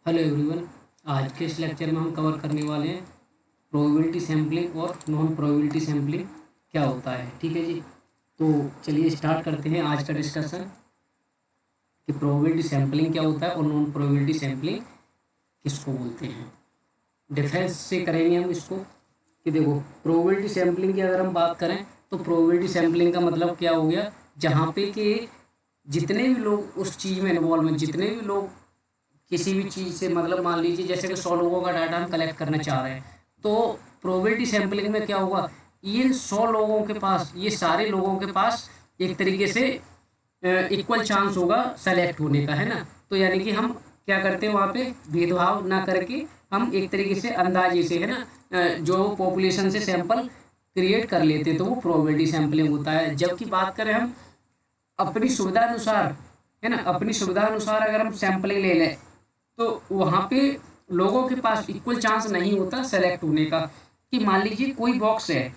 Hello everyone. आज के इस लेक्चर में हम कवर करने वाले हैं प्रोबेबिलिटी सैम्पलिंग और नॉन प्रोबेबिलिटी सैम्पलिंग क्या होता है। ठीक है जी, तो चलिए स्टार्ट करते हैं आज का डिस्कशन कि प्रोबेबिलिटी सैम्पलिंग क्या होता है और नॉन प्रोबेबिलिटी सैम्पलिंग किसको बोलते हैं। डिफरेंस से करेंगे हम इसको कि देखो, प्रोबेबिलिटी सैम्पलिंग की अगर हम बात करें तो प्रोबेबिलिटी सैम्पलिंग का मतलब क्या हो गया, जहाँ पे कि जितने भी लोग उस चीज़ में इन्वॉल्व हैं, जितने भी लोग किसी भी चीज़ से, मतलब मान लीजिए जैसे कि 100 लोगों का डाटा हम कलेक्ट करना चाह रहे हैं, तो प्रोबेबिलिटी सैम्पलिंग में क्या होगा, इन 100 लोगों के पास, ये सारे लोगों के पास एक तरीके से इक्वल चांस होगा सेलेक्ट होने का, है ना। तो यानी कि हम क्या करते हैं, वहाँ पे भेदभाव ना करके हम एक तरीके से अंदाजे से, है ना, जो पॉपुलेशन से सैंपल क्रिएट कर लेते हैं, तो वो प्रोबेबिलिटी सैम्पलिंग होता है। जबकि बात करें हम अपनी सुविधा अनुसार, है ना, अपनी सुविधा अनुसार अगर हम सैंपलिंग ले लें तो वहाँ पे लोगों के पास इक्वल चांस नहीं होता सेलेक्ट होने का। कि मान लीजिए कोई बॉक्स है,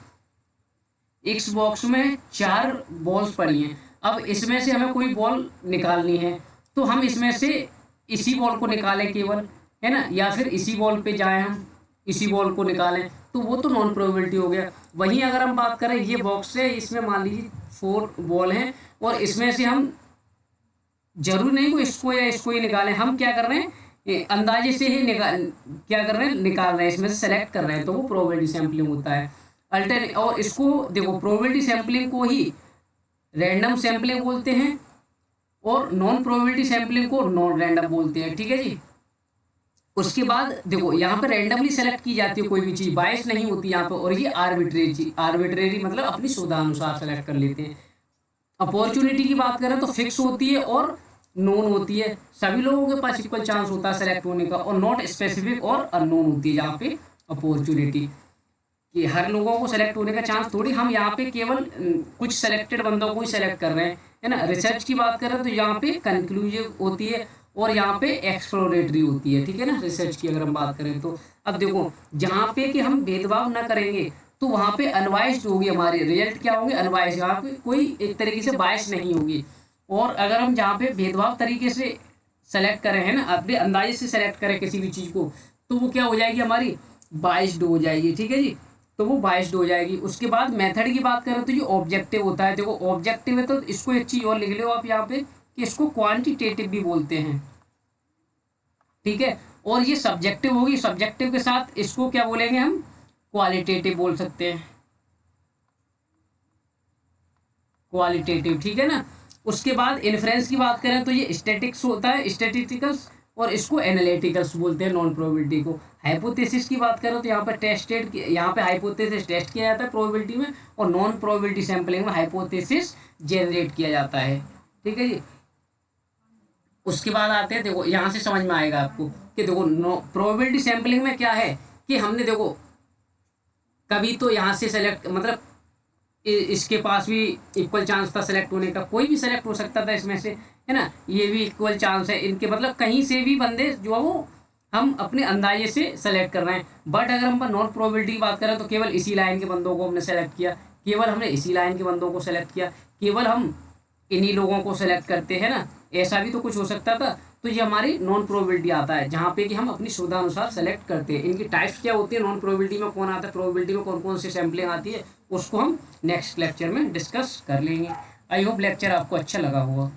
इस बॉक्स में 4 बॉल्स पड़ी हैं, अब इसमें से हमें कोई बॉल निकालनी है, तो हम इसमें से इसी बॉल को निकालें केवल, है ना, या फिर इसी बॉल पे जाएं, हम इसी बॉल को निकालें, तो वो तो नॉन प्रोबेबिलिटी हो गया। वहीं अगर हम बात करें, ये बॉक्स है, इसमें मान लीजिए 4 बॉल हैं और इसमें से हम जरूर नहीं को इसको या इसको ही निकालें, हम क्या कर रहे हैं, अंदाजे से ही क्या कर रहे हैं, निकाल रहे हैं, इसमें से सेलेक्ट कर रहे हैं, तो वो प्रोबेबिलिटी सैम्पलिंग होता है। अल्टरनेट, और इसको देखो, प्रोबेबिलिटी सैम्पलिंग को ही रैंडम सैम्पलिंग बोलते हैं और नॉन प्रोबेबिलिटी सैम्पलिंग को नॉन रैंडम बोलते हैं। ठीक है जी। उसके बाद देखो, यहाँ पे रैंडमली सेलेक्ट की जाती है कोई भी चीज़, बायस नहीं होती यहाँ पे, और ये आर्बिट्रेरी, आर्बिट्रेरी मतलब अपनी सुविधा अनुसार सेलेक्ट कर लेते हैं। अपॉर्चुनिटी की बात करें तो फिक्स होती है और नोन होती है, सभी लोगों के पास इक्वल चांस होता है सेलेक्ट होने का, और नॉट स्पेसिफिक और अननोन होती है जहाँ पे अपॉर्चुनिटी, कि हर लोगों को सेलेक्ट होने का चांस थोड़ी, हम यहाँ पे केवल कुछ सेलेक्टेड बंदों को ही सेलेक्ट कर रहे हैं, है ना। रिसर्च की बात करें तो यहाँ पे कंक्लूसिव होती है और यहाँ पे एक्सप्लोरेटरी होती है। ठीक है ना, रिसर्च की अगर हम बात करें तो अब देखो, जहाँ पे कि हम भेदभाव ना करेंगे तो वहाँ पे अनवाइस्ड होगी, हमारे रिजल्ट क्या होंगे, अनवाइस्ड, यहाँ पे कोई एक तरीके से बायस नहीं होगी। और अगर हम जहाँ पे भेदभाव तरीके से सेलेक्ट करें, है ना, अपने अंदाजे से सेलेक्ट करें किसी भी चीज़ को, तो वो क्या हो जाएगी, हमारी बाइस्ड हो जाएगी। ठीक है जी, तो वो बाइस्ड हो जाएगी। उसके बाद मेथड की बात करें तो ये ऑब्जेक्टिव होता है। देखो, ऑब्जेक्टिव है तो इसको एक चीज़ और लिख लो आप यहाँ पे कि इसको क्वांटिटेटिव भी बोलते हैं। ठीक है, और ये सब्जेक्टिव होगी, सब्जेक्टिव के साथ इसको क्या बोलेंगे हम, क्वालिटेटिव बोल सकते हैं, क्वालिटेटिव। ठीक है ना। उसके बाद इन्फ्रेंस की बात करें तो ये स्टैटिक्स होता है, स्टैटिस्टिकल्स, और इसको एनालिटिकल्स बोलते हैं नॉन प्रोबेबिलिटी को। हाइपोथेसिस की बात करें तो यहाँ पर टेस्टेड, यहाँ पे हाइपोथेसिस टेस्ट किया जाता है प्रोबेबिलिटी में, और नॉन प्रोबेबिलिटी सैंपलिंग में हाइपोथेसिस जनरेट किया जाता है। ठीक है जी। उसके बाद आते हैं, देखो यहाँ से समझ में आएगा आपको कि देखो, नो प्रोबेबिलिटी सैंपलिंग में क्या है कि हमने देखो कभी तो यहाँ से सेलेक्ट, मतलब इसके पास भी इक्वल चांस था सेलेक्ट होने का, कोई भी सेलेक्ट हो सकता था इसमें से, है ना, ये भी इक्वल चांस है इनके, मतलब कहीं से भी बंदे जो है वो हम अपने अंदाजे से सेलेक्ट कर रहे हैं। बट अगर हम नॉन प्रोबेबिलिटी की बात करें तो केवल इसी लाइन के बंदों को हमने सेलेक्ट किया, केवल हमने इसी लाइन के बंदों को सेलेक्ट किया, केवल हम इन्हीं लोगों को सेलेक्ट करते हैं ना, ऐसा भी तो कुछ हो सकता था। तो ये हमारी नॉन प्रोबेबिलिटी आता है, जहाँ पे कि हम अपनी सुविधा अनुसार सेलेक्ट करते हैं। इनकी टाइप्स क्या होती है, नॉन प्रोबेबिलिटी में कौन आता है, प्रोबेबिलिटी में कौन कौन सी सैम्पलिंग आती है, उसको हम नेक्स्ट लेक्चर में डिस्कस कर लेंगे। आई होप लेक्चर आपको अच्छा लगा होगा।